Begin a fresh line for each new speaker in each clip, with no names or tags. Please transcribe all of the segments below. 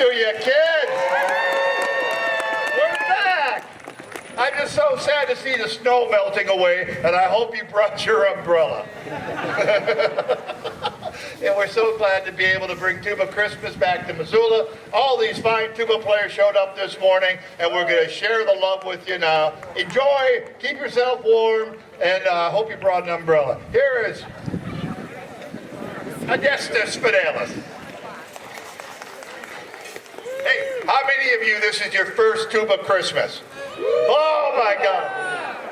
to you, kids. We're back. I'm just so sad to see the snow melting away, and I hope you brought your umbrella. And we're so glad to be able to bring Tuba Christmas back to Missoula. All these fine tuba players showed up this morning, and we're going to share the love with you now. Enjoy, keep yourself warm, and hope you brought an umbrella. Here is Adestus Fidelis. Hey, how many of you, this is your first Tuba Christmas? Oh my God.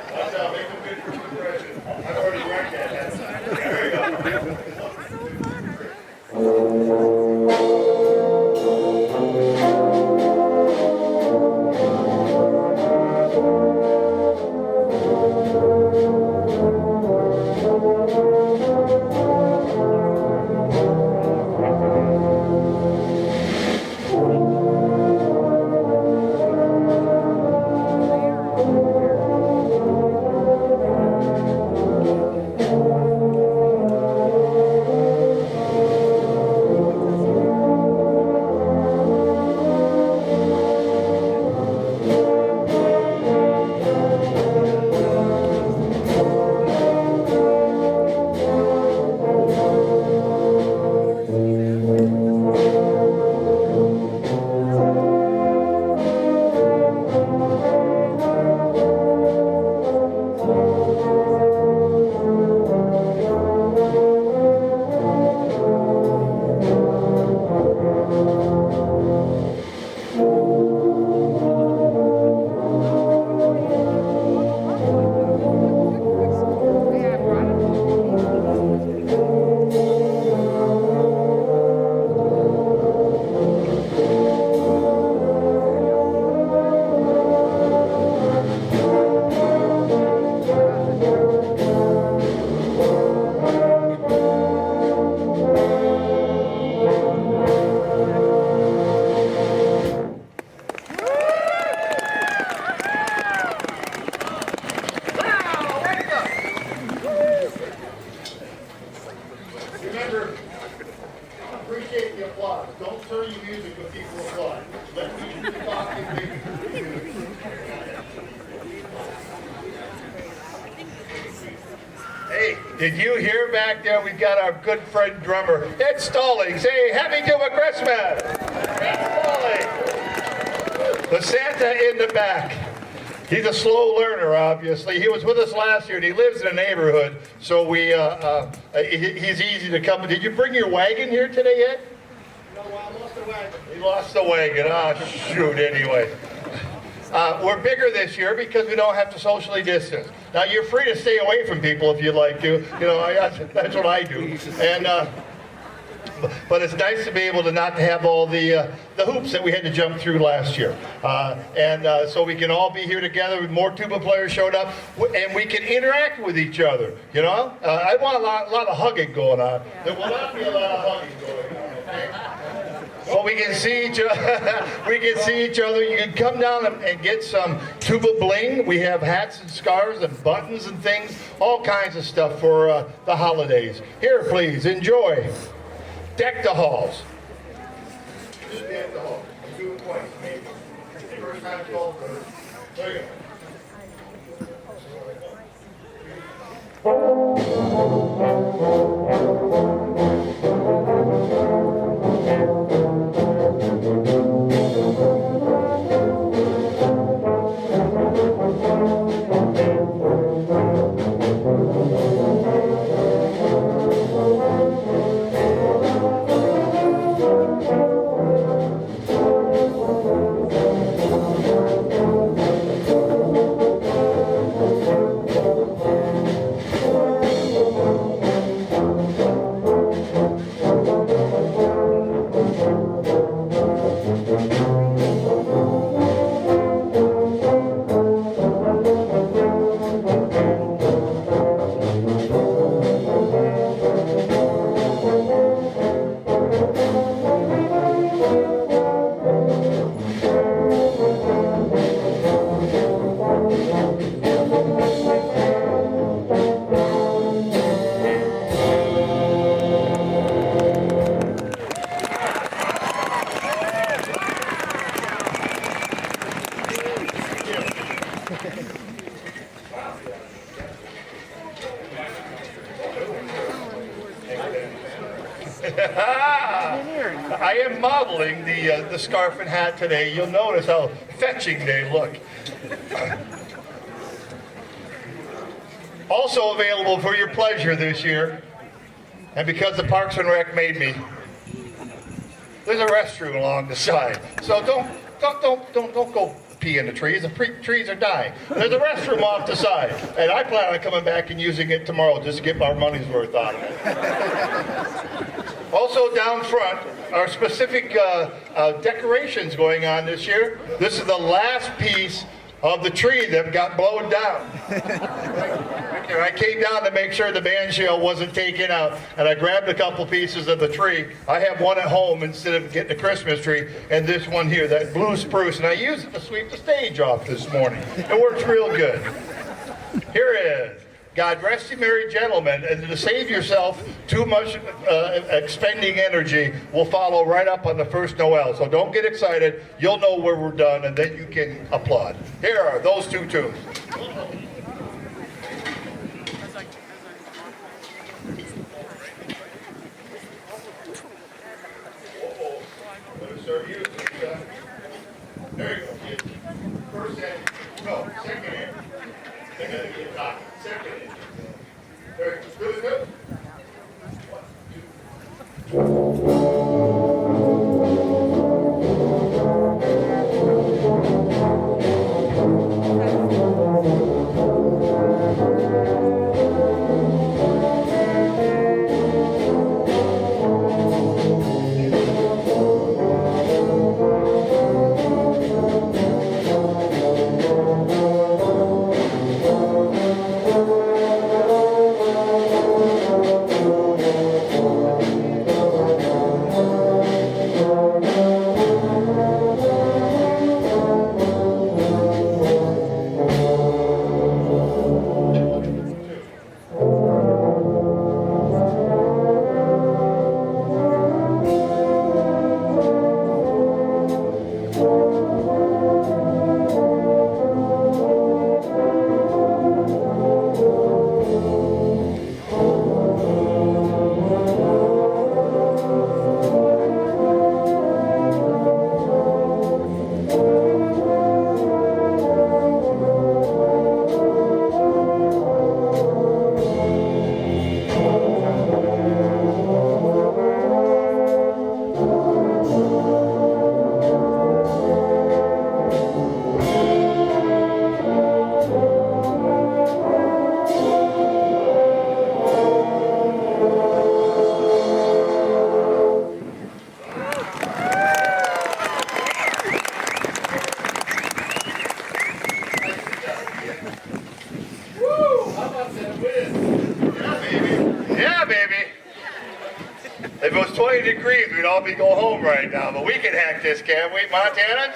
That's how make a good first impression. I've already read that. There you go. Remember, appreciate the applause. Don't turn your music when people applaud. Let me talk and make. Hey, did you hear back there? We've got our good friend drummer, Ed Stallings. Hey, happy Tuba Christmas! Ed Stallings. The Santa in the back. He's a slow learner, obviously. He was with us last year, and he lives in a neighborhood, so he's easy to come. Did you bring your wagon here today, Ed?
No, I lost the wagon.
He lost the wagon. Ah, shoot, anyway. We're bigger this year because we don't have to socially distance. Now, you're free to stay away from people if you'd like to. You know, that's what I do. And but it's nice to be able to not have all the hoops that we had to jump through last year. So we can all be here together. More tuba players showed up, and we can interact with each other, you know? I want a lot of hugging going on. There will not be a lot of hugging going on, okay? Well, we can see each other. We can see each other. You can come down and get some tuba bling. We have hats and scarves and buttons and things, all kinds of stuff for the holidays. Here, please, enjoy. Deck the halls. Just deck the halls. Do it twice, maybe. First time called. There you I am modeling the scarf and hat today. You'll notice how fetching they look. Also available for your pleasure this year, and because the Parks and Rec made me, there's a restroom along the side. So don't go pee in the trees. The trees are dying. There's a restroom off the side, and I plan on coming back and using it tomorrow just to get our money's worth out of it. Also down front are specific decorations going on this year. This is the last piece of the tree that got blown down. I came down to make sure the band shell wasn't taken out, and I grabbed a couple pieces of the tree. I have one at home instead of getting a Christmas tree, and this one here, that blue spruce, and I used it to sweep the stage off this morning. It works real good. Here is God Rest You Merry Gentlemen, and to save yourself too much expending energy, we'll follow right up on the first Noel. So don't get excited. You'll know where we're done, and then you can applaud. Here are those two tunes. There you go, kids. First hand, no, second hand. They're going to get top. Second hand. There you go. Good, good. 1, 20 degrees, we'd all be going home right now, but we can hack this, can't we, Montanans?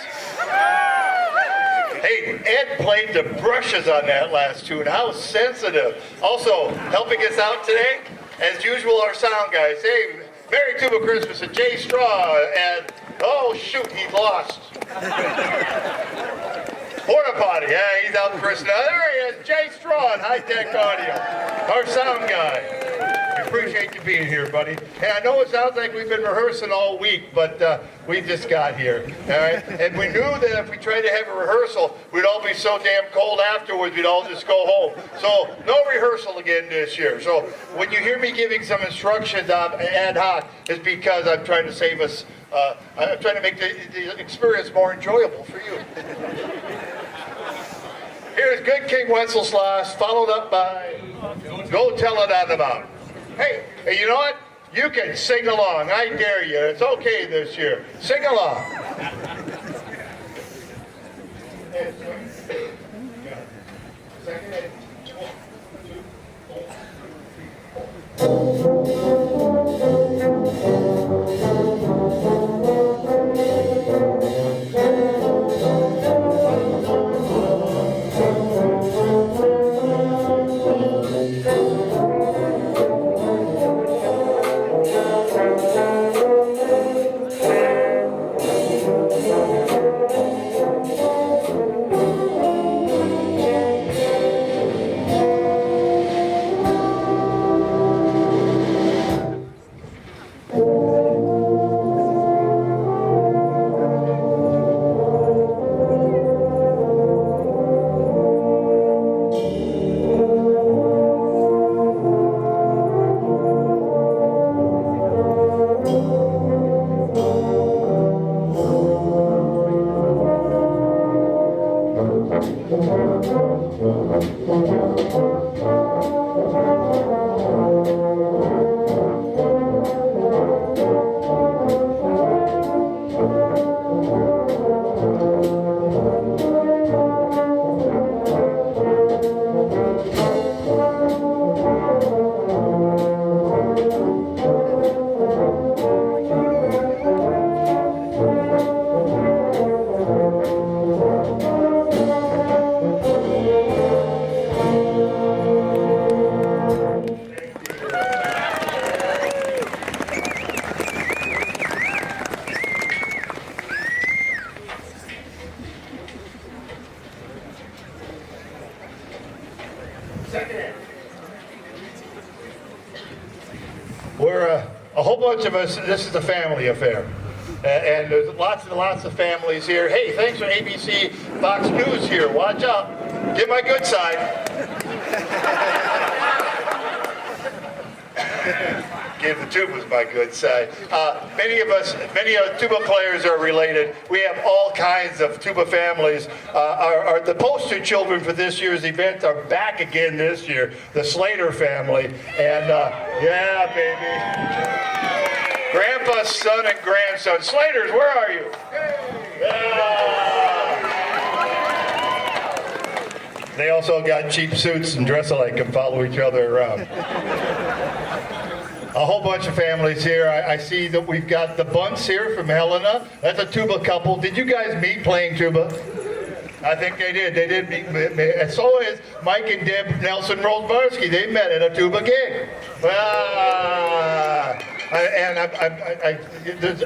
Hey, Ed played the brushes on that last tune. How sensitive. Also, helping us out today, as usual, our sound guys. Hey, Merry Tuba Christmas and Jay Straw, and oh shoot, he lost. Porta Potty, yeah, he's out for us now. There he is, Jay Straw, High Tech Audio, our sound guy. We appreciate you being here, buddy. Hey, I know it sounds like we've been rehearsing all week, but we just got here, all right? And we knew that if we tried to have a rehearsal, we'd all be so damn cold afterwards, we'd all just go home. So no rehearsal again this year. So when you hear me giving some instructions on ad hoc, it's because I'm trying to save us, I'm trying to make the experience more enjoyable for you. Here's Good King Wenceslas, followed up by Go Tell It on the Mountain. Hey, you know what? You can sing along. I dare you. It's okay this year. Sing along. We're a whole bunch of us. This is a family affair, and there's lots and lots of families here. Hey, thanks for ABC Fox News here. Watch out. Get my good side. Give the tubas my good side. Many of tuba players are related. We have all kinds of tuba families. The poster children for this year's event are back again this year. The Slater family, and yeah, baby. Grandpa's son and grandson. Slaters, where are you? They also got cheap suits and dress alike and follow each other around. A whole bunch of families here. I see that we've got the Bunts here from Helena. That's a tuba couple. Did you guys meet playing tuba? I think they did. They did meet. And so is Mike and Deb Nelson Roldvarsky. They met at a tuba gig. And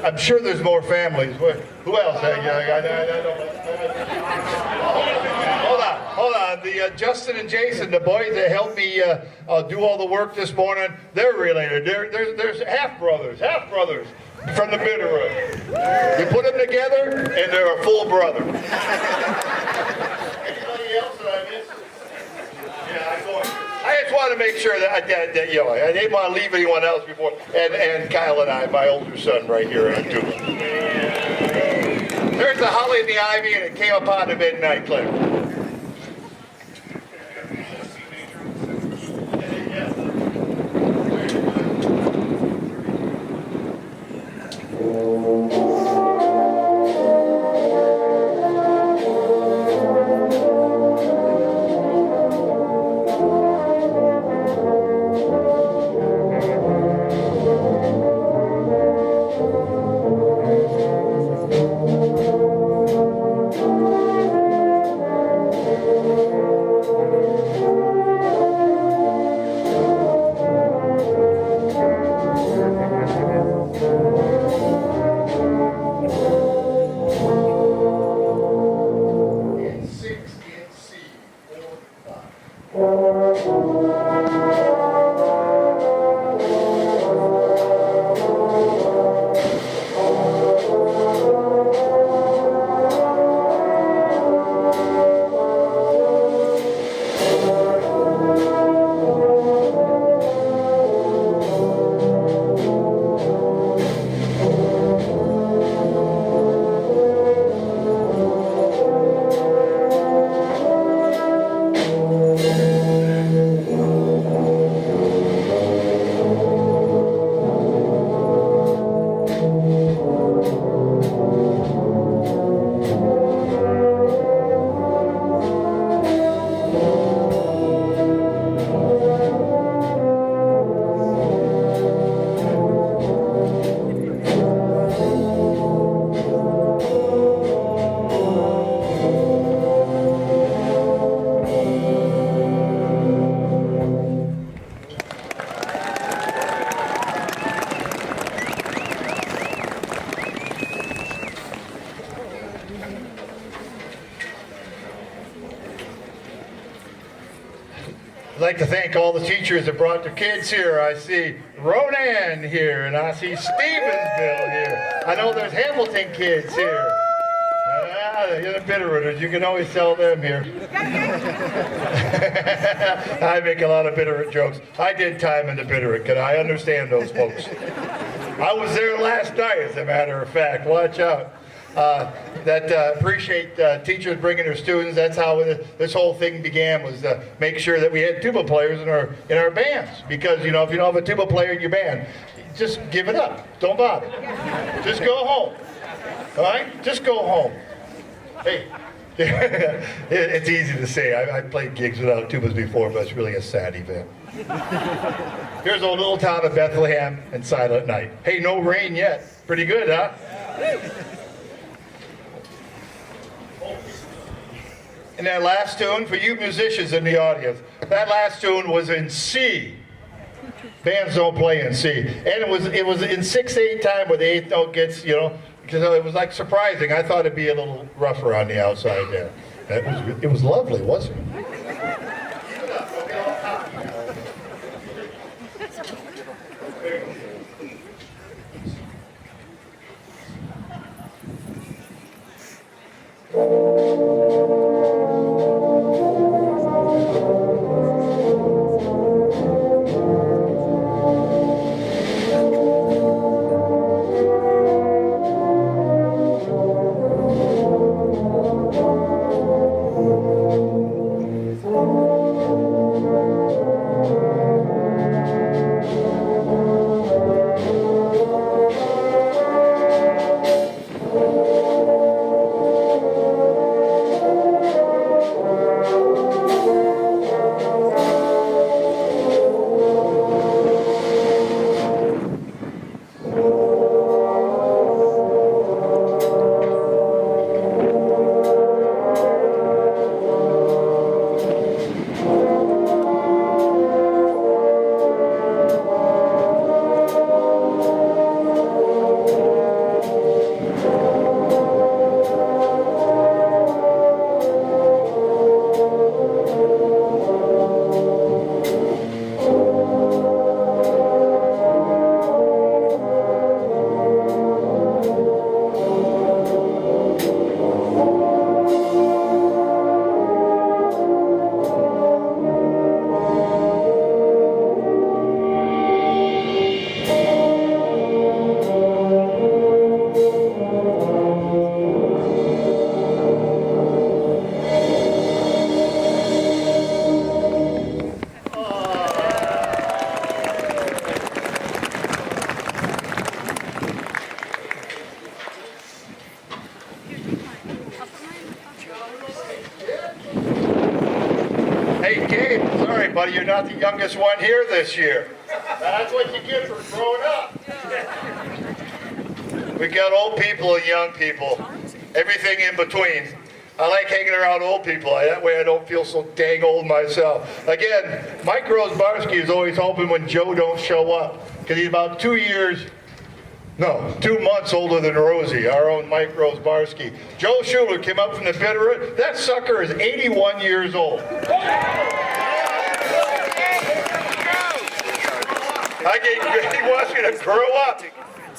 I'm sure there's more families. Who else? Hold on. The Justin and Jason, the boys that helped me do all the work this morning, they're related. There's half brothers from the Bitterroot. You put them together, and they're a full brother. Anybody else that I missed? Yeah, I just want to make sure that I didn't want to leave anyone else before. And Kyle and I, my older son, right here in Tuba. There's the holly and the ivy, and it came upon the midnight clear. I'd like to thank all the teachers that brought their kids here. I see Ronan here, and I see Stevensville here. I know there's Hamilton kids here. You're the Bitterrooters. You can always tell them here. I make a lot of Bitterroot jokes. I did time in the Bitterroot. Can I understand those folks? I was there last night, as a matter of fact. Watch out. that appreciate teachers bringing their students. That's how this whole thing began, was to make sure that we had tuba players in our bands. Because, you know, if you don't have a tuba player in your band, just give it up. Don't bother. Just go home. All right? Just go home. Hey. It's easy to say. I played gigs without tubas before, but it's really a sad event. Here's a little town of Bethlehem and Silent Night. Hey, no rain yet. Pretty good, huh? And that last tune, for you musicians in the audience, that last tune was in C. Bands don't play in C. And it was in 6/8 time where the eighth note gets, you know, because it was like surprising. I thought it'd be a little rougher on the outside there. It was lovely, wasn't it? Hey, Gabe, sorry, buddy, you're not the youngest one here this year. That's what you get for growing up. We got old people and young people, everything in between. I like hanging around old people. That way I don't feel so dang old myself. Again, Mike Rosbarski is always hoping when Joe don't show up, because he's about 2 months older than Rosie, our own Mike Rosbarski. Joe Schuler came up from the Bitterroot. That sucker is 81 years old. He wants me to grow up.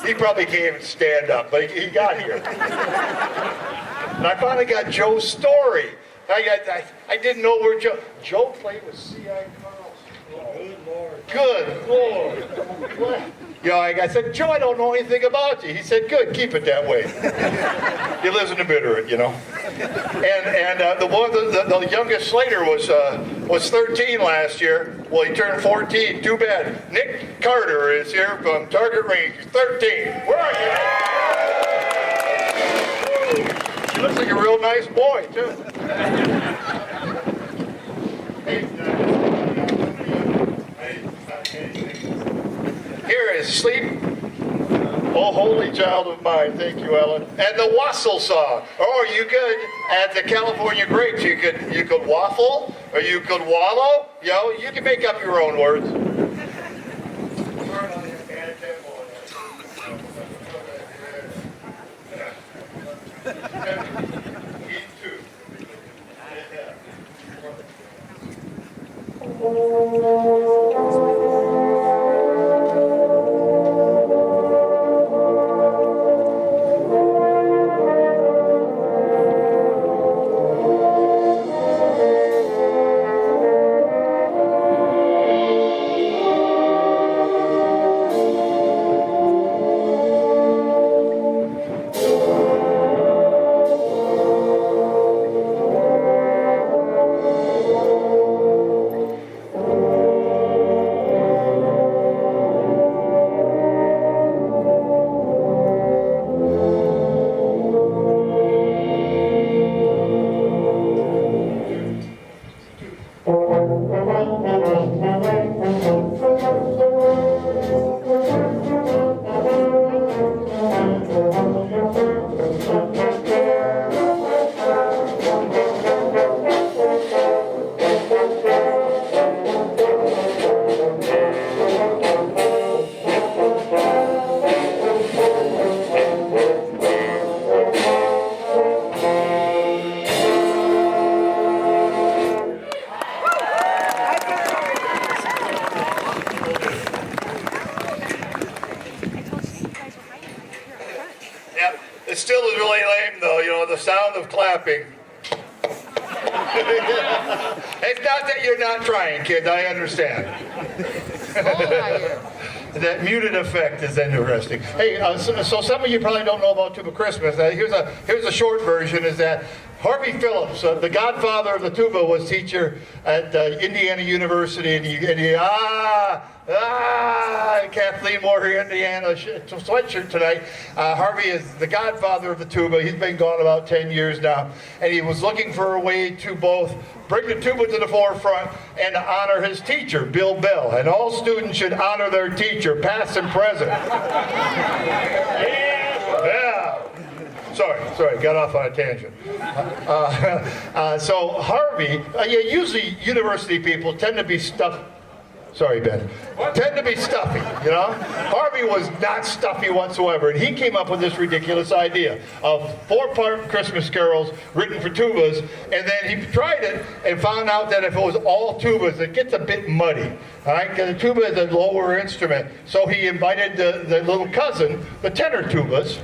He probably can't even stand up, but he got here. And I finally got Joe's story. I didn't know where Joe played with C.I. Carlson. Good Lord. You know, I said, Joe, I don't know anything about you. He said, good, keep it that way. He lives in the Bitterroot, you know. And the youngest Slater was 13 last year. Well, he turned 14. Too bad. Nick Carter is here from Target Range. He's 13. Where are you? He looks like a real nice boy, too. Here is Sleep, Oh Holy Child of Mine. Thank you, Ellen. And the Wassail Song. Or you could, at the California Grapes, you could waffle, or you could wallow. You know, you can make up your own words. clapping. It's not that you're not trying, kids. I understand. That muted effect is interesting. Hey, so some of you probably don't know about Tuba Christmas. Here's a short version. Is that Harvey Phillips, the godfather of the tuba, was teacher at Indiana University, and Kathleen wore her Indiana sweatshirt tonight. Harvey is the godfather of the tuba. He's been gone about 10 years now, and he was looking for a way to both bring the tuba to the forefront and to honor his teacher, Bill Bell. And all students should honor their teacher, past and present. Yeah. Sorry, got off on a tangent. So Harvey, usually university people tend to be stuffy. Sorry, Ben. Tend to be stuffy, you know? Harvey was not stuffy whatsoever, and he came up with this ridiculous idea of 4-part Christmas carols written for tubas, and then he tried it and found out that if it was all tubas, it gets a bit muddy, all right? Because the tuba is a lower instrument, so he invited the little cousin, the tenor tubas.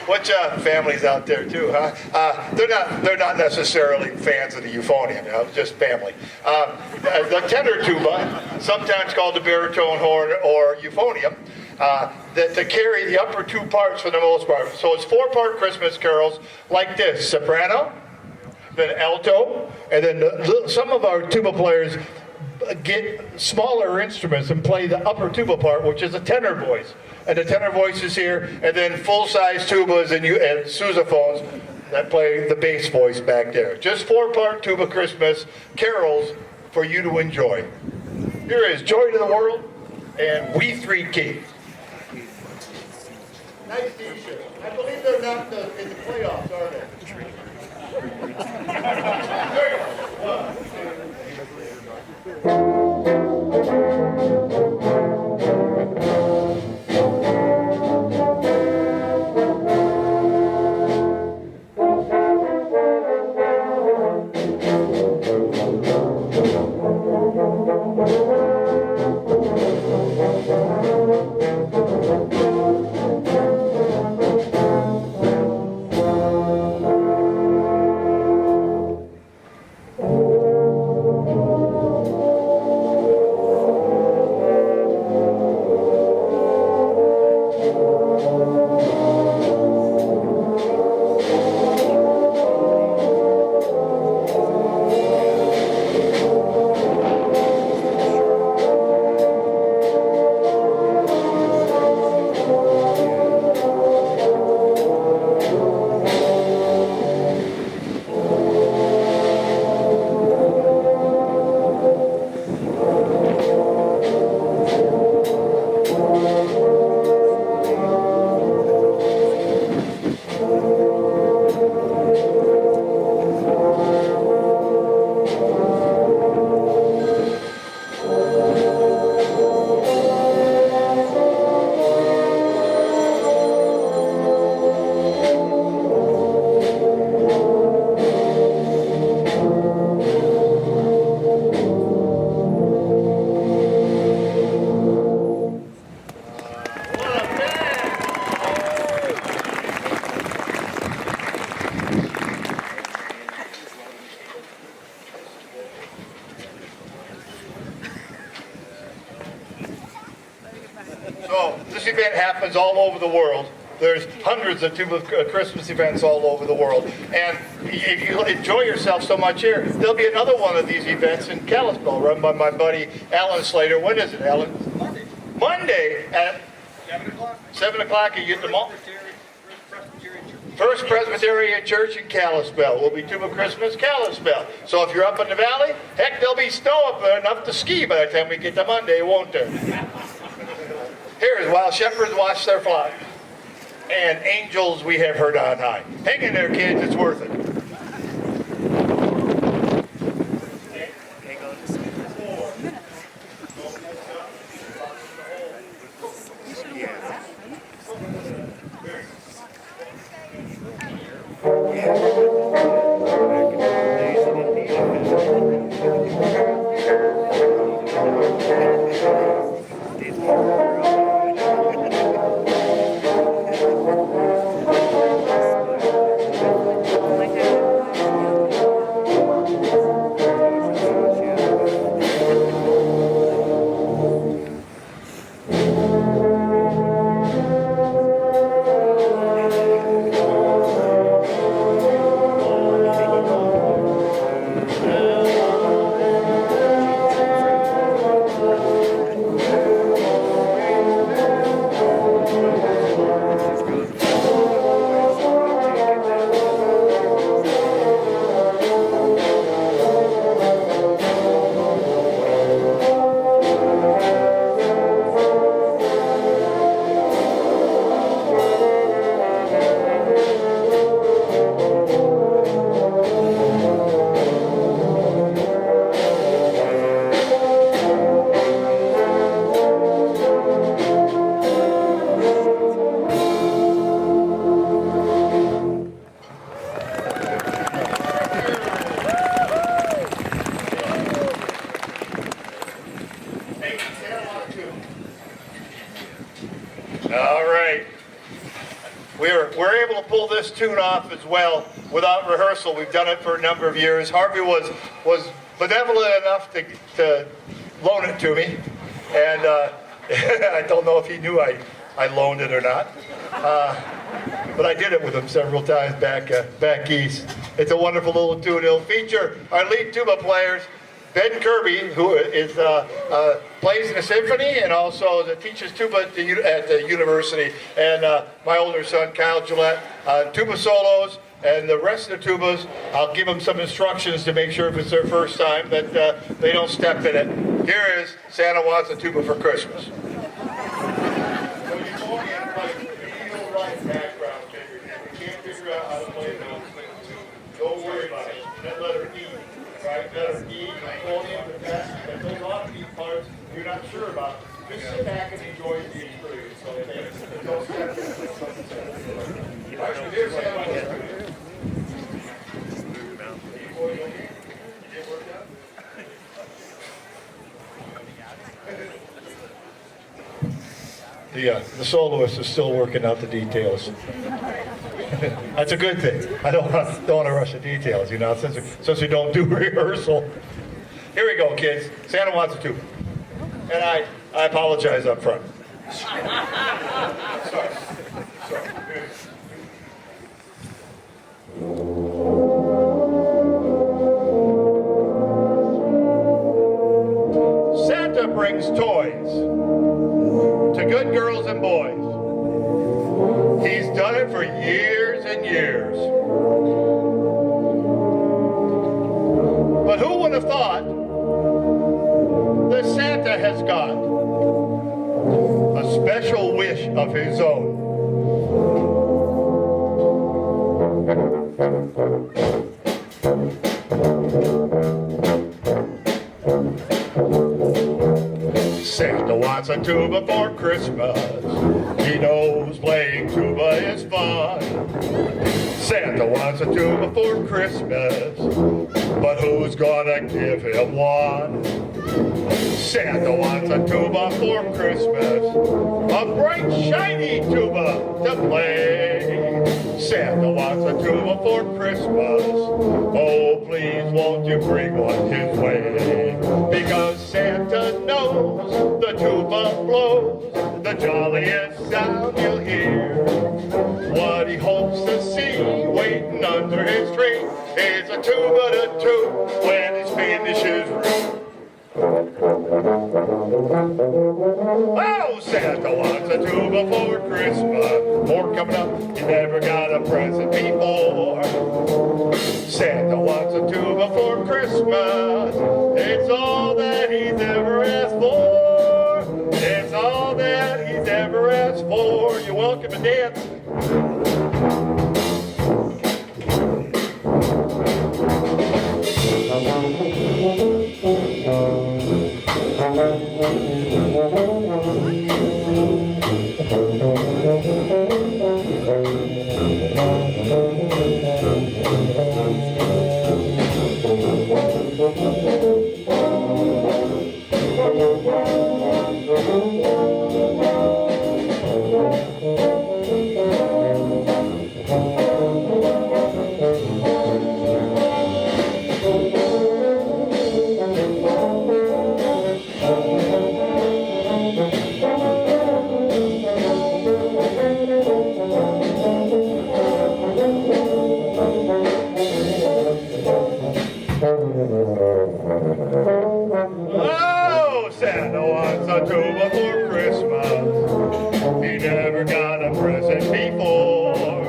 Which families out there too, huh? They're not necessarily fans of the euphonium, you know, just family. The tenor tuba, sometimes called the baritone horn or euphonium, to carry the upper 2 parts for the most part. So it's 4-part Christmas carols like this: soprano, then alto, and then some of our tuba players get smaller instruments and play the upper tuba part, which is a tenor voice. And the tenor voice is here, and then full-size tubas and sousaphones that play the bass voice back there. Just 4-part Tuba Christmas carols for you to enjoy. Here is Joy to the World and We Three Kings. Nice t-shirt. I believe they're not in the playoffs, are they? There you go. 1, 2. So this event happens all over the world. There's hundreds of Tuba Christmas events all over the world. And if you enjoy yourself so much here, there'll be another one of these events in Kalispell run by my buddy Alan Slater. When is it, Alan?
Monday.
Monday at
7 o'clock.
7 o'clock at the mall.
Presbyterian Church.
First Presbyterian Church in Kalispell will be Tuba Christmas Kalispell. So if you're up in the valley, heck, there'll be snow up there enough to ski by the time we get to Monday, won't there? Here's While Shepherds Watch Their Flocks and Angels We Have Heard on High. Hang in there, kids, it's worth it. this tune off as well without rehearsal. We've done it for a number of years. Harvey was benevolent enough to loan it to me, and I don't know if he knew I loaned it or not. But I did it with him several times back east. It's a wonderful little tune. It'll feature our lead tuba players, Ben Kirby, who is plays in a symphony and also teaches tuba at the university, and my older son Kyle Gillette, tuba solos, and the rest of the tubas. I'll give them some instructions to make sure if it's their first time that they don't step in it. Here is Santa Wants a Tuba for Christmas. So you go in like feel right background figure. If you can't figure out how to play it, don't worry about it. That letter E, right? Letter E, euphonium, the best. If there's a lot of E parts you're not sure about, just sit back and enjoy the experience. So don't step in. All right, so here's Santa Wants a Tuba. The soloist is still working out the details. That's a good thing. I don't want to rush the details, you know, since we don't do rehearsal. Here we go, kids. Santa Wants a Tuba. And I apologize up front. Sorry. Santa brings toys to good girls and boys. He's done it for years and years. But who would have thought that Santa has got a special wish of his own? Santa wants a tuba for Christmas. He knows playing tuba is fun. Santa wants a tuba for Christmas, but who's gonna give him one? Santa wants a tuba for Christmas, a bright shiny tuba to play. Santa wants a tuba for Christmas. Oh, please won't you bring one his way? Because Santa knows the tuba blows the jolliest sound you'll hear. What he hopes to see waiting under his tree is a tuba to toot when he finishes room. Oh, Santa wants a tuba for Christmas. More coming up, you never got a present before. Santa wants a tuba for Christmas. It's all that he's ever asked for. It's all that he's ever asked for. You're welcome to dance. Oh, Santa wants a tuba for Christmas. He never got a present before.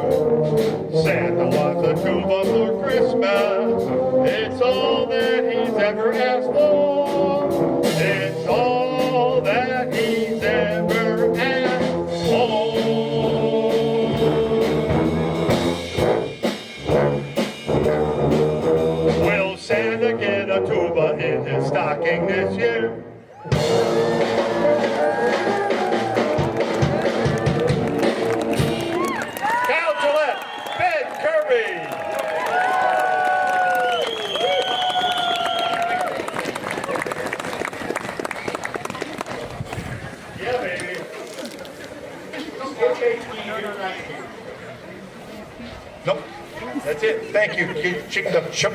Santa wants a tuba for Christmas. It's all that he's ever asked for. It's all that he's ever asked for. Will Santa get a tuba in his stocking this year? Cal Gillette, Ben Kirby. Yeah, baby. Okay, you're right here. Thank you, Chicken Duck Chuck.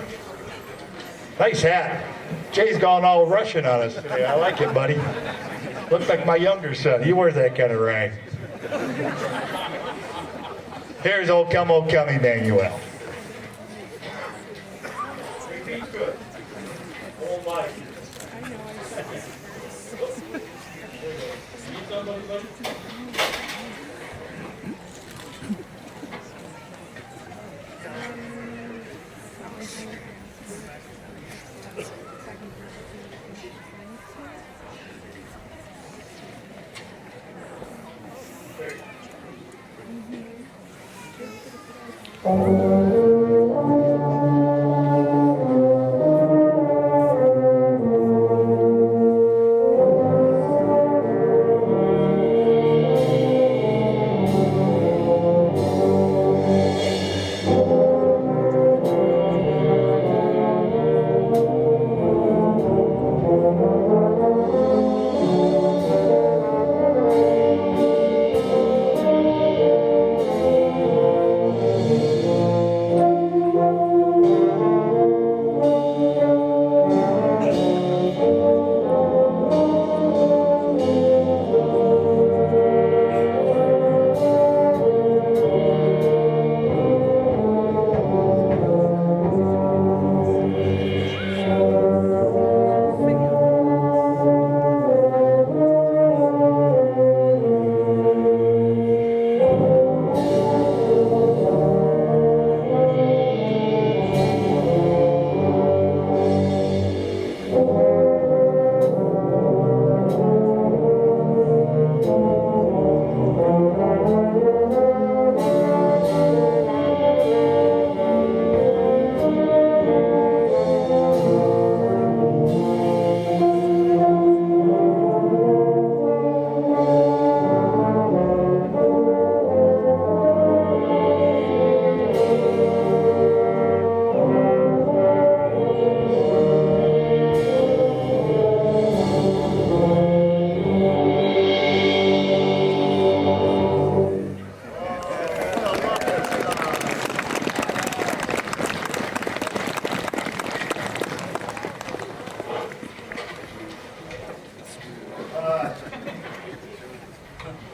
Nice hat. Jay's gone all Russian on us today. I like it, buddy. Looks like my younger son. He wears that kind of rag. Here's old come Emmanuel. Good. Old life.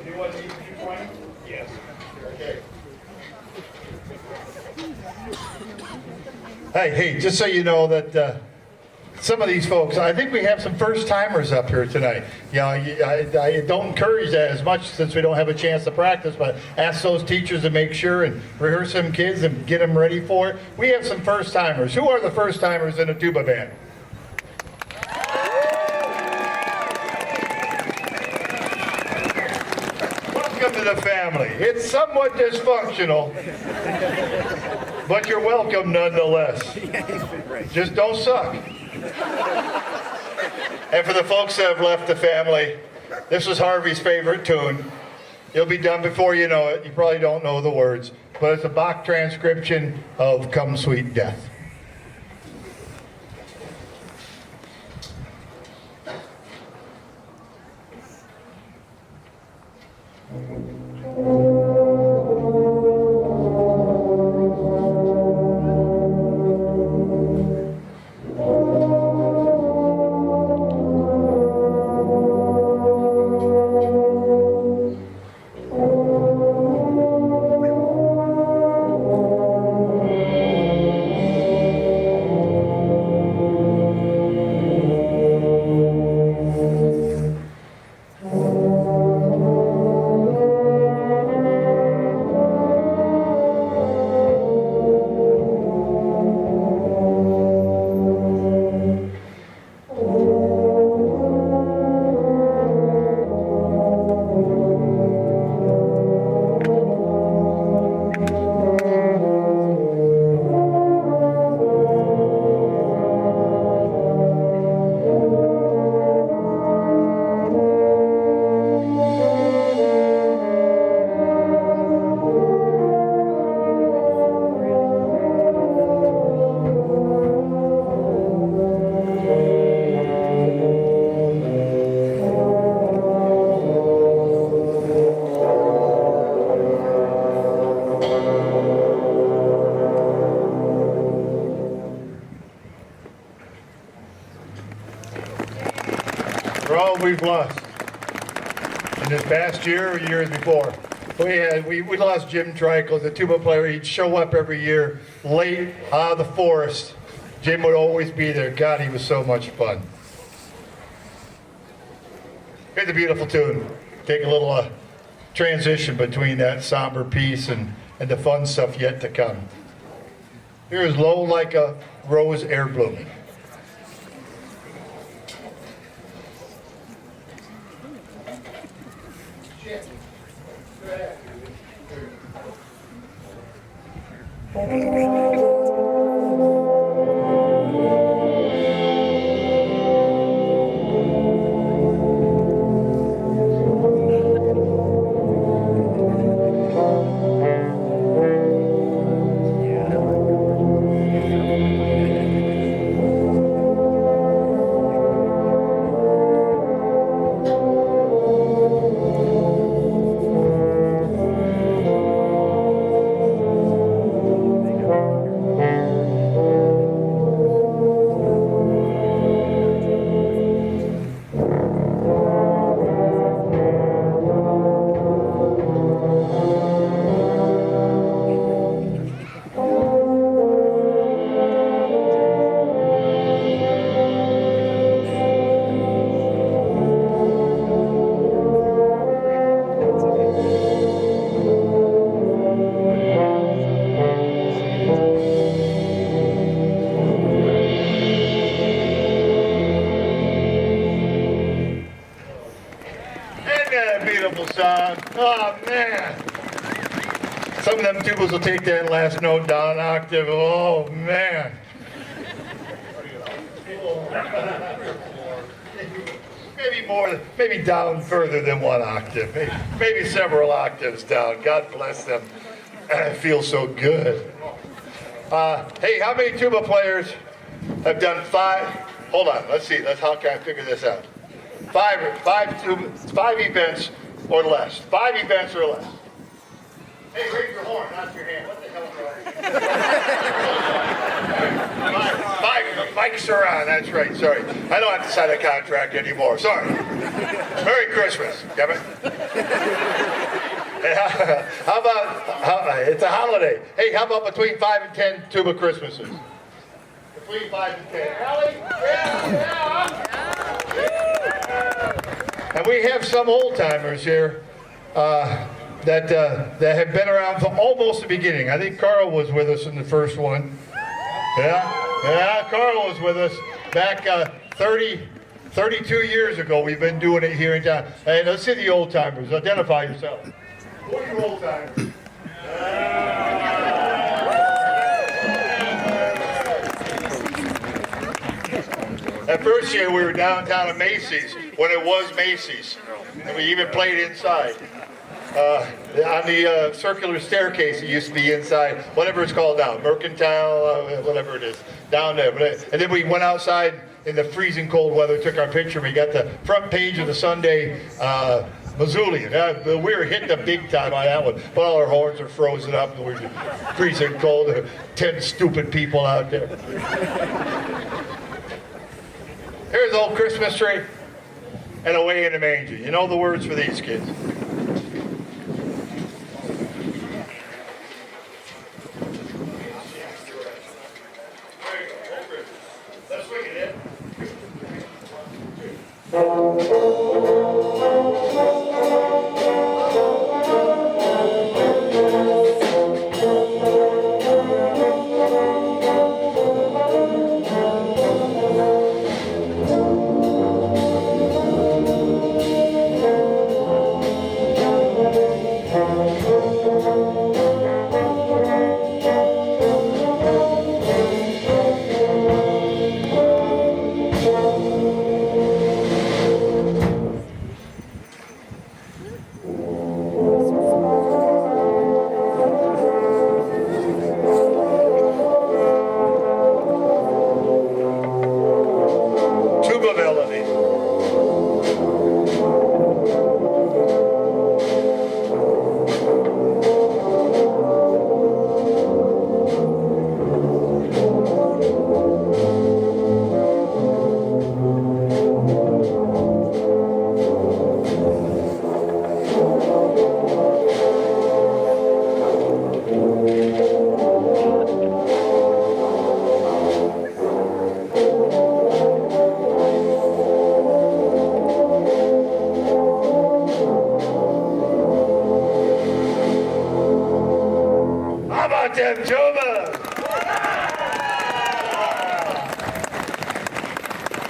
Anyone need to join? Yes. Okay. Hey, just so you know that some of these folks, I think we have some first-timers up here tonight. You know, I don't encourage that as much since we don't have a chance to practice, but ask those teachers to make sure and rehearse some kids and get them ready for it. We have some first-timers. Who are the first-timers in a tuba band? Welcome to the family. It's somewhat dysfunctional, but you're welcome nonetheless. Just don't suck. And for the folks that have left the family, this was Harvey's favorite tune. It'll be done before you know it. You probably don't know the words, but it's a Bach transcription of Come Sweet Death. all we've lost. In this past year or years before, we lost Jim Trickle, the tuba player. He'd show up every year late out of the forest. Jim would always be there. God, he was so much fun. Here's a beautiful tune. Take a little transition between that somber piece and the fun stuff yet to come. Here is Low Like a Rose Air Blooming. Song. Oh man, some of them tubas will take that last note down an octave. Oh man. Maybe more, maybe down further than one octave, maybe several octaves down. God bless them. It feels so good. Hey, how many tuba players have done five? Hold on, let's see. How can I figure this out? Five events or less. 5 events or less. Hey, raise your horn, not your hand. What the hell is that? 5 mics are on, that's right, sorry. I don't have to sign a contract anymore, sorry. Merry Christmas, Kevin. How about, it's a holiday. Hey, how about between 5 and 10 Tuba Christmases? Between 5 and 10. Ellie? Yeah. And we have some old timers here that have been around from almost the beginning. I think Carl was with us in the first one. Yeah, Carl was with us back 32 years ago. We've been doing it here in town. Hey, let's see the old timers. Identify yourself. Who are you old timers? That first year we were downtown at Macy's, when it was Macy's, and we even played inside. On the circular staircase, it used to be inside, whatever it's called now, Mercantile, whatever it is, down there. And then we went outside in the freezing cold weather, took our picture. We got the front page of the Sunday Missoulian. We were hitting the big time on that one, but all our horns are frozen up, and we're freezing cold. 10 stupid people out there. Here's the old Christmas tree and away in the manger. You know the words for these kids. Let's swing it in.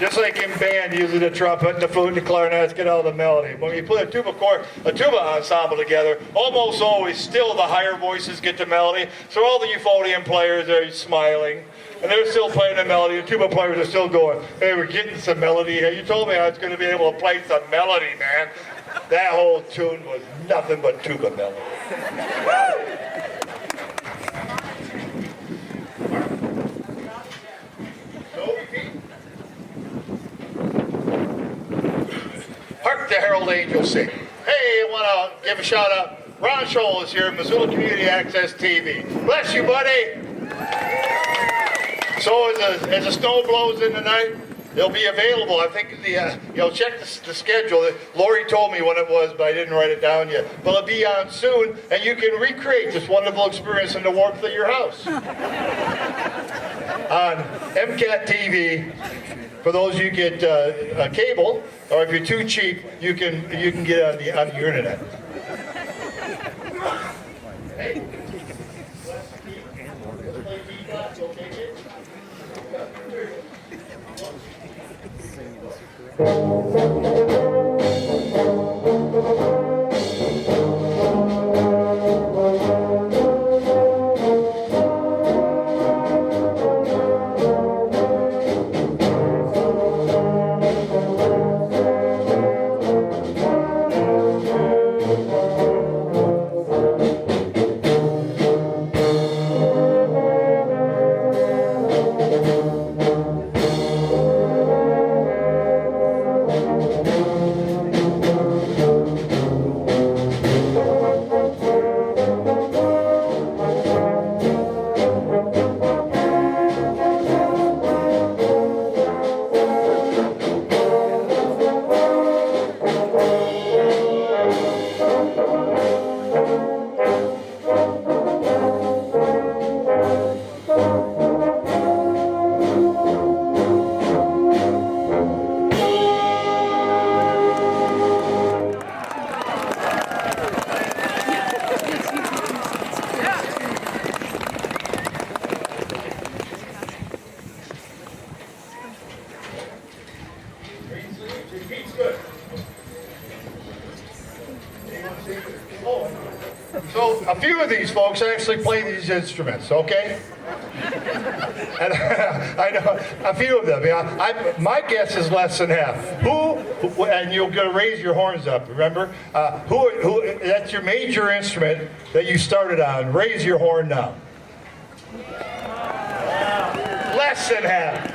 Just like in band, using the trumpet, the flute, the clarinets, get all the melody. When you put a tuba ensemble together, almost always still the higher voices get the melody. So all the euphonium players are smiling, and they're still playing the melody. The tuba players are still going, hey, we're getting some melody here. You told me I was going to be able to play some melody, man. That whole tune was nothing but tuba melody. Hark the Herald Angels sing. Hey, I want to give a shout out. Ron Scholl is here, Missoula Community Access TV. Bless you, buddy. So as the snow blows in tonight, they'll be available. I think check the schedule. Lori told me when it was, but I didn't write it down yet. But it'll be on soon, and you can recreate this wonderful experience in the warmth of your house. On MCAT TV, for those you get cable, or if you're too cheap, you can get it on the internet. Hey. So a few of these folks actually play these instruments, okay? And I know a few of them. Yeah, my guess is less than half. Who? And you're going to raise your horns up. Remember, who? That's your major instrument that you started on. Raise your horn now. Less than half.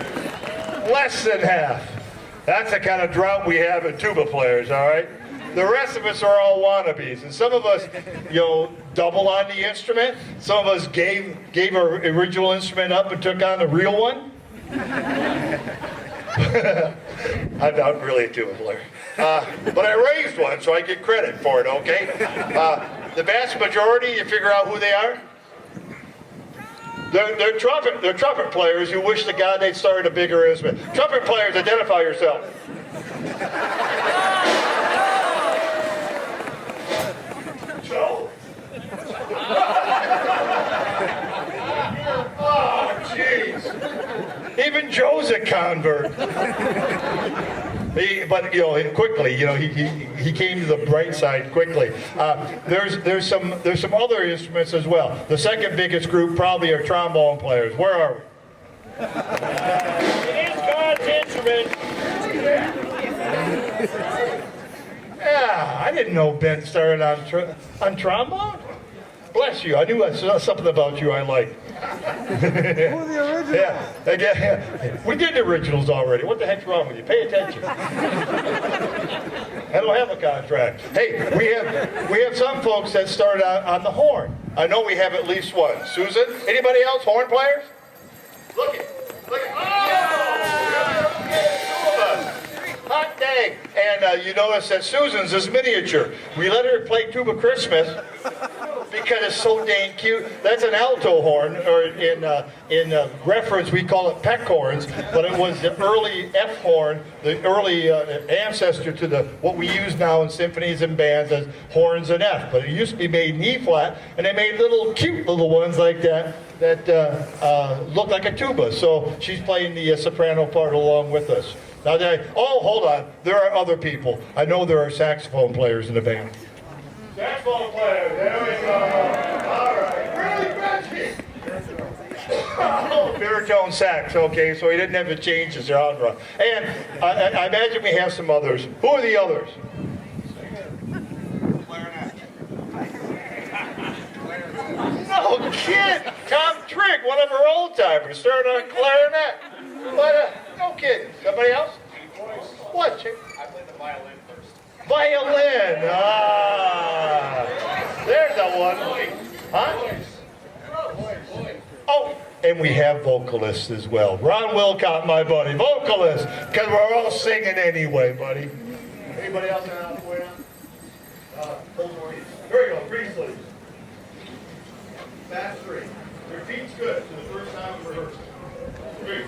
Less than half. That's the kind of drought we have in tuba players. All right. The rest of us are all wannabes, and some of us, double on the instrument. Some of us gave our original instrument up and took on the real one. I'm not really a tuba player, but I raised one, so I get credit for it. Okay. The vast majority, you figure out who they are. They're trumpet players who wish to God they'd started a bigger instrument. Trumpet players, identify yourself. Joe? Oh, jeez. Even Joe's a convert. But quickly, he came to the bright side quickly. There's some other instruments as well. The second biggest group probably are trombone players. Where are we? It is God's instrument. Yeah, I didn't know Ben started on trombone. Bless you. I knew something about you I liked.
Who are the originals?
Yeah, again, we did the originals already. What the heck's wrong with you? Pay attention. I don't have a contract. Hey, we have some folks that started on the horn. I know we have at least one. Susan? Anybody else? Horn players? Look it. Oh! Hot dang. And you notice that Susan's is miniature. We let her play Tuba Christmas because it's so dang cute. That's an alto horn, or in reference we call it peck horns, but it was the early F horn, the early ancestor to the what we use now in symphonies and bands as horns in F. But it used to be made in E flat, and they made little cute little ones like that look like a tuba. So she's playing the soprano part along with us. Now, hold on. There are other people. I know there are saxophone players in the band. Saxophone player, there we go. All right, really Betsy. Oh, baritone sax. Okay, so he didn't have to change his genre. And I imagine we have some others. Who are the others? No kid. Tom Trigg, one of our old timers, started on clarinet. But no kidding. Somebody else? What?
I played the violin first.
Violin. Ah, there's the one. Huh? Oh, and we have vocalists as well. Ron Wilcott, my buddy, vocalist, because we're all singing anyway, buddy. Anybody else out there? Here we go, three sleeves. Fast three. Your feet's good. So the first time we rehearse. Three.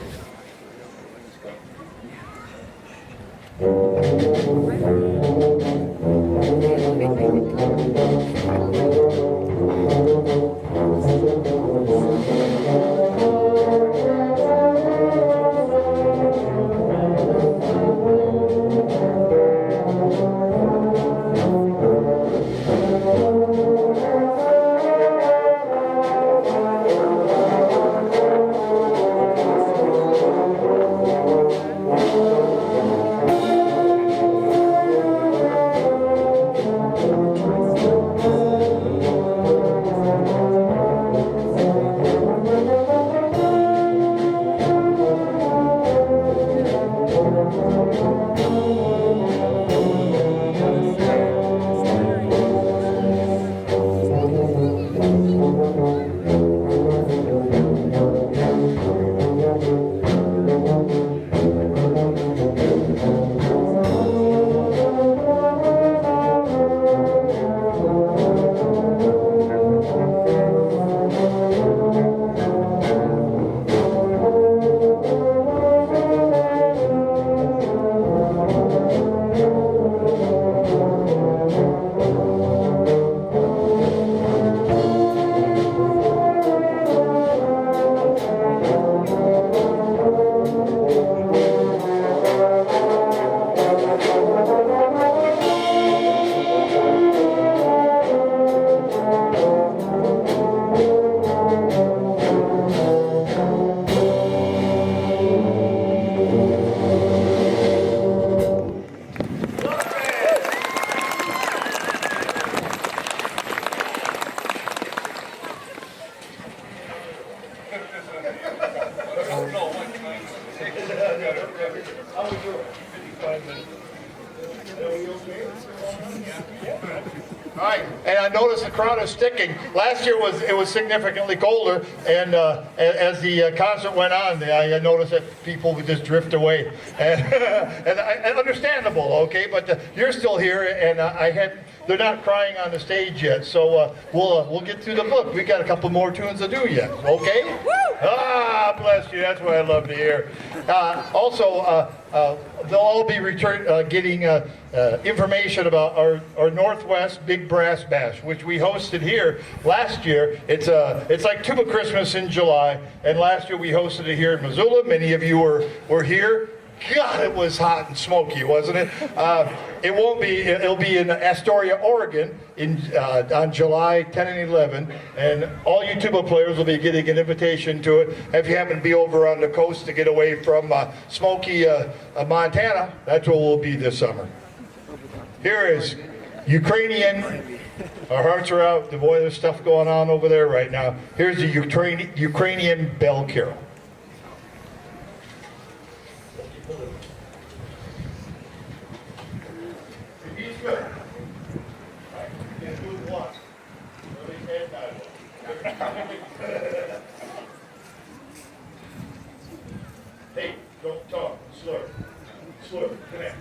All right, and I noticed the crowd is sticking. Last year it was significantly colder, and as the concert went on, I noticed that people would just drift away, and understandable, okay. But you're still here, and they're not crying on the stage yet, so we'll get through the book. We got a couple more tunes to do yet, okay? Woo! Ah, bless you. That's what I love to hear. Also, they'll all be getting information about our Northwest Big Brass Bash, which we hosted here last year. It's like Tuba Christmas in July, and last year we hosted it here in Missoula. Many of you were here. God, it was hot and smoky, wasn't it? It won't be. It'll be in Astoria, Oregon, on July 10 and 11, and all you tuba players will be getting an invitation to it. If you happen to be over on the coast to get away from smoky Montana, that's where we'll be this summer. Here is Ukrainian. Our hearts are out. Boy, there's stuff going on over there right now. Here's the Ukrainian bell carol. Hey, don't talk. Slur. Slur. Connect.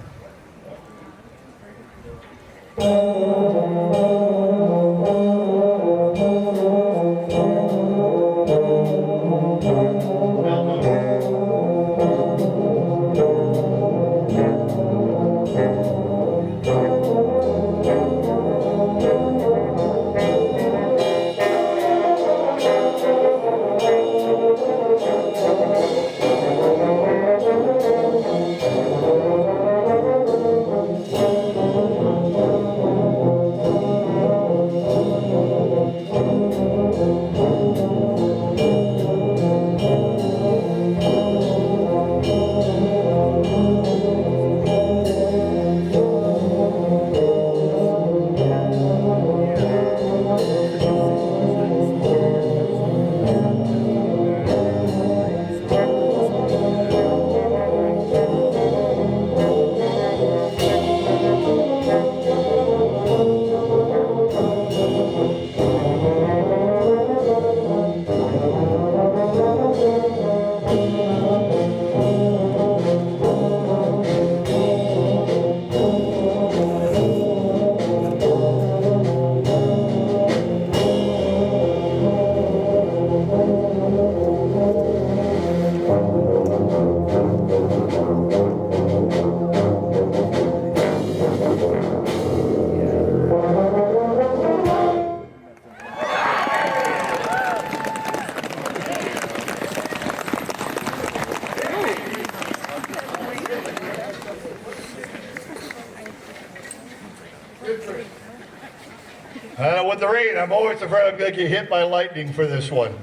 With the rain, I'm always afraid I'm going to get hit by lightning for this one.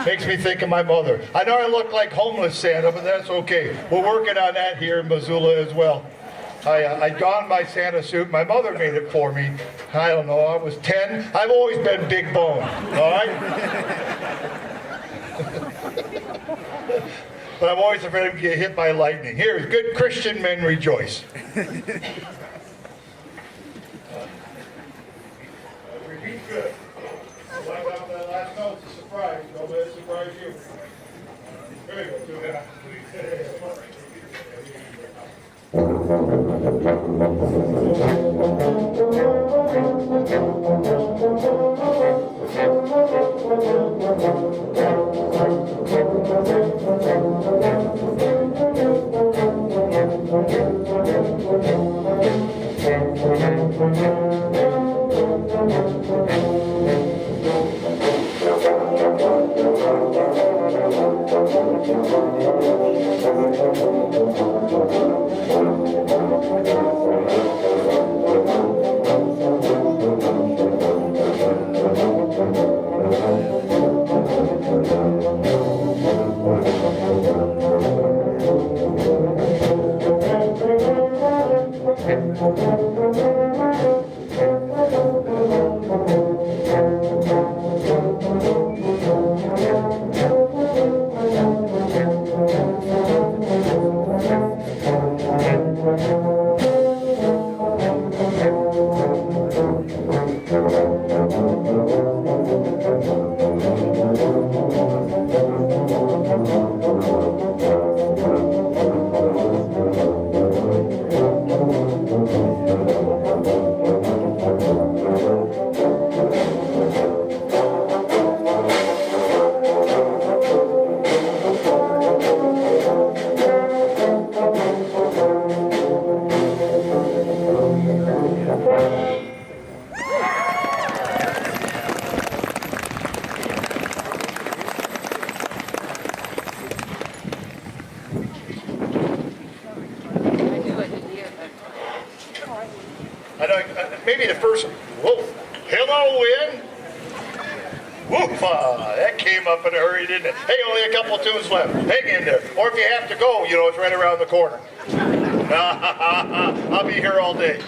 Makes me think of my mother. I know I look like homeless Santa, but that's okay. We're working on that here in Missoula as well. I donned my Santa suit. My mother made it for me. I don't know, I was 10. I've always been big bone, all right? But I'm always afraid to get hit by lightning. Here, good Christian men rejoice. Repeat good. Like out that last note, it's a surprise. Don't let it surprise you. There you go, Tuba. Maybe the first, whoa, hello, wind. Woofa, that came up in a hurry, didn't it? Hey, only a couple tunes left. Hang in there. Or if you have to go, you know, it's right around the corner. I'll be here all day.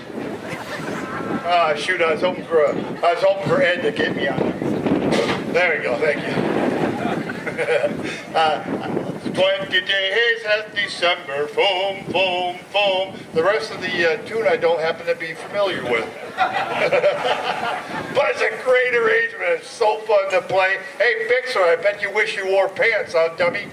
Shoot, I was hoping for Ed to get me on there. There we go, thank you. 20 days at December, foam, foam, foam. The rest of the tune I don't happen to be familiar with. But it's a great arrangement. It's so fun to play. Hey, Fixer, I bet you wish you wore pants, huh, dummy?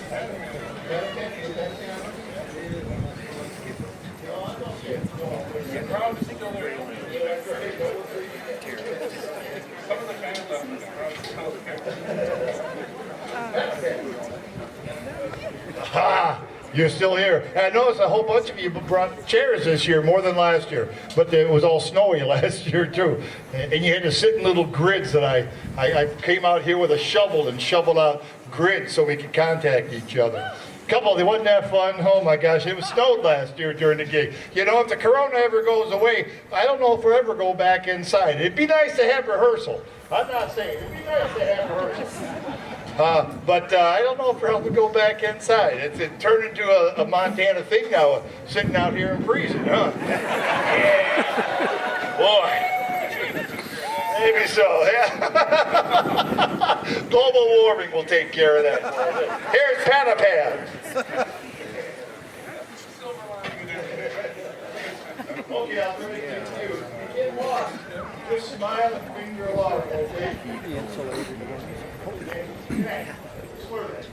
The crowd is still there. Some of the fans left, but the crowd is still there.
Ha! You're still here. And I noticed a whole bunch of you brought chairs this year, more than last year. But it was all snowy last year too. And you had to sit in little grids that I came out here with a shovel and shoveled out grids so we could contact each other. They wasn't that fun? Oh my gosh, it was snowed last year during the gig. You know, if the corona ever goes away, I don't know if we'll ever go back inside. It'd be nice to have rehearsal. I'm not saying, it'd be nice to have rehearsal. But I don't know if we're able to go back inside. It turned into a Montana thing now, sitting out here and freezing, huh? Yeah. Boy. Maybe so, yeah. Global warming will take care of that. Here's Panapad. Okay, I'll bring it to you. You can't walk. Just smile and finger along, okay? Swear that,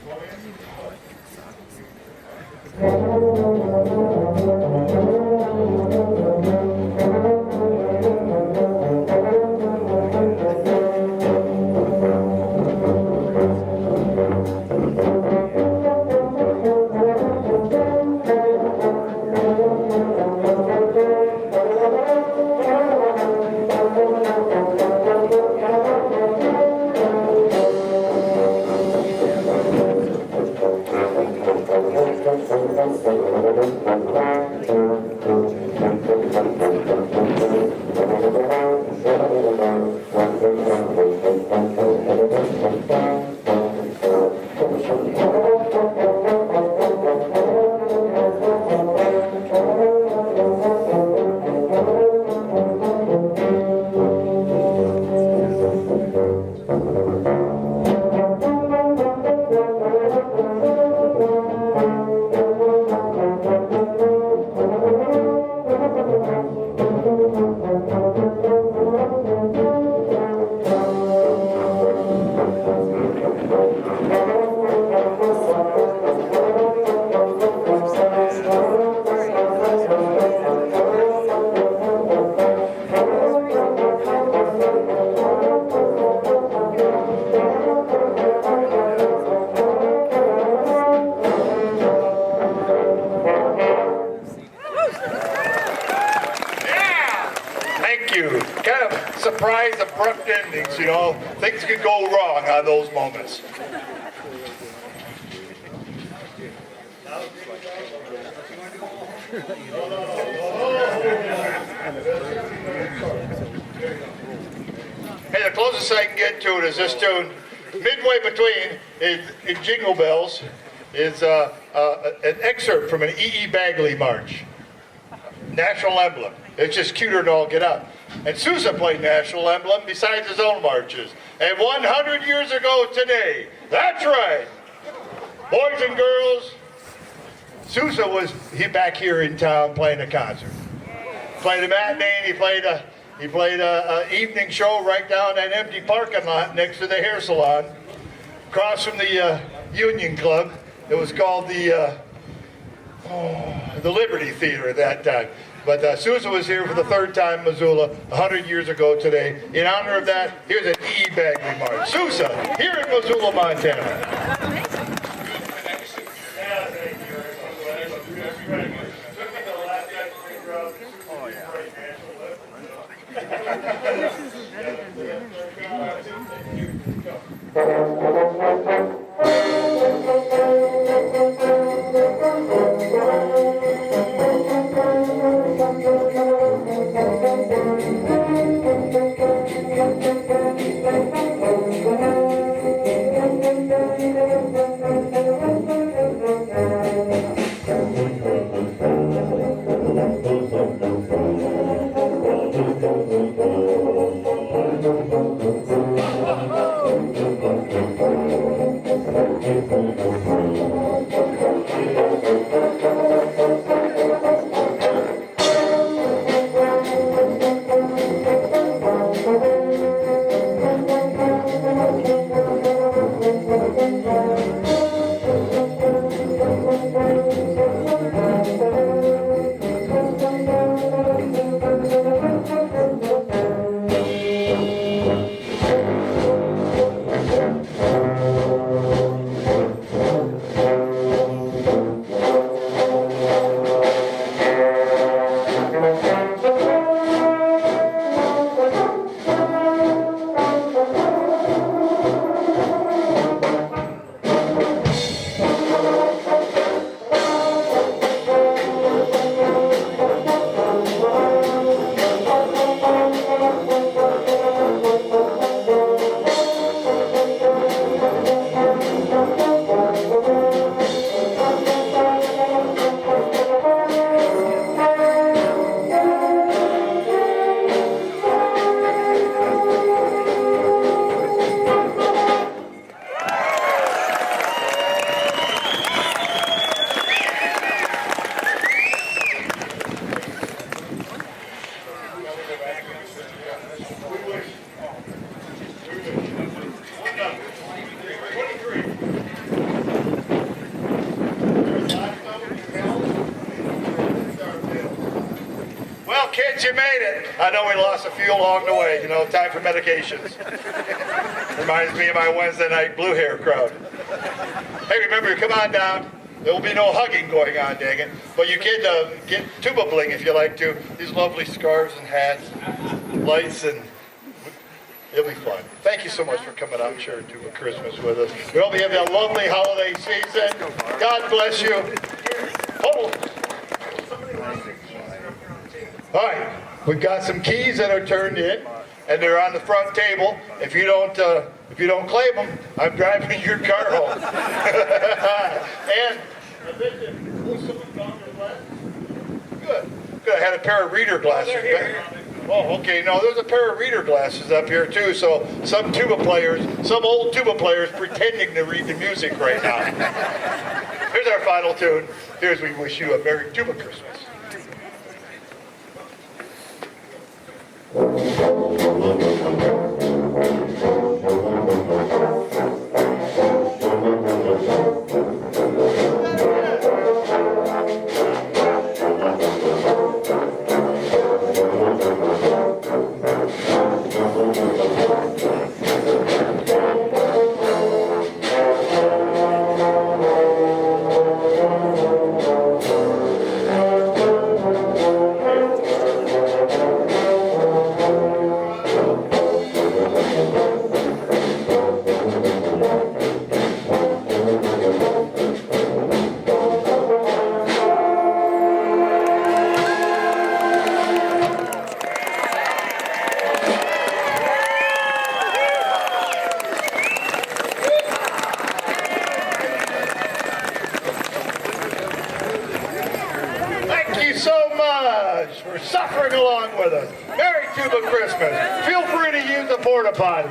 surprise, abrupt endings, you know. Things could go wrong on those moments. Hey, the closest I can get to it is this tune. Midway between in Jingle Bells is an excerpt from an E.E. Bagley march. National Emblem. It's just cuter than all get out. And Sousa played National Emblem besides his own marches. And 100 years ago today, that's right, boys and girls, Sousa was back here in town playing a concert. Played a matinee and he played a evening show right down that empty parking lot next to the hair salon, across from the Union Club. It was called the Liberty Theater at that time. But Sousa was here for the third time in Missoula 100 years ago today. In honor of that, here's an E. Bagley march. Sousa, here in Missoula, Montana. Kids, you made it. I know we lost a few along the way. You know, time for medications. Reminds me of my Wednesday night blue hair crowd. Hey, remember, come on down. There will be no hugging going on, dang it. But you can get tuba bling if you like to. These lovely scarves and hats, lights, and it'll be fun. Thank you so much for coming out and sharing Tuba Christmas with us. We hope you have a lovely holiday season. God bless you. Hold on. All right, we've got some keys that are turned in, and they're on the front table. If you don't claim them, I'm driving your car home. And someone found their glasses. Good. I had a pair of reader glasses. Oh, okay. No, there's a pair of reader glasses up here too. So some old tuba players, pretending to read the music right now. Here's our final tune. Here's We Wish You a Merry Tuba Christmas. So much for suffering along with us. Merry Tuba Christmas. Feel free to use the porta potty.